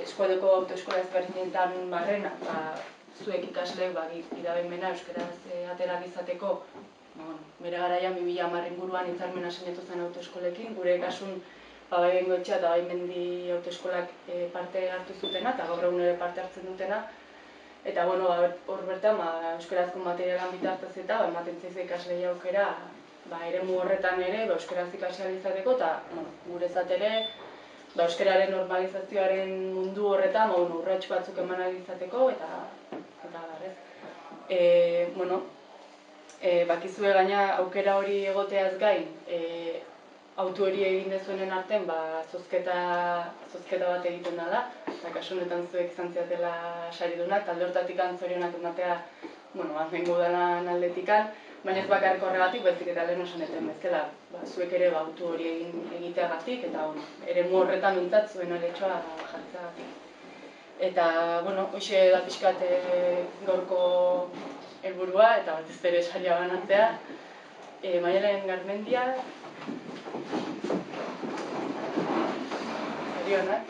eskualdeko autoeskola ezberdinetan barrena, zuek ikasleek gidabaimena euskaraz aterak izateko, bere garaian 2010 inguruan hitzarmena sinatu zen autoeskolekin, gure kasun bai Bengoetxea eta bai Mendi autoeskolak parte hartu zutena, eta gaur egun ere parte hartzen dutena. Eta hor bertan euskarazko materialan bitartez eta ematen zaizue ikaslei aukera eremu horretan ere euskaraz ikasi ahal izateko, eta guretzat ere euskararen normalizazioaren mundu horretan urrats batzuk eman ahal izateko, eta barrez. Bakizue gaina aukera hori egoteaz gain, autu hori egin dezuenen artean zozketa bat egiten da, eta kasu honetan zuek izan ziatela saridunak, talde horretatik zorionak ematea mengo udalan aldetikan, baina ez bakarrik horregatik, baizik eta lehen esaneten bezala, zuek ere autu hori egiteagatik, eta eremu horretan mintzat zuen aletxoa jartzeagatik. Eta, hoxe da pixkat gaurko helburua, eta batez ere saria banatzea. Maialen Garmendia, zorionak.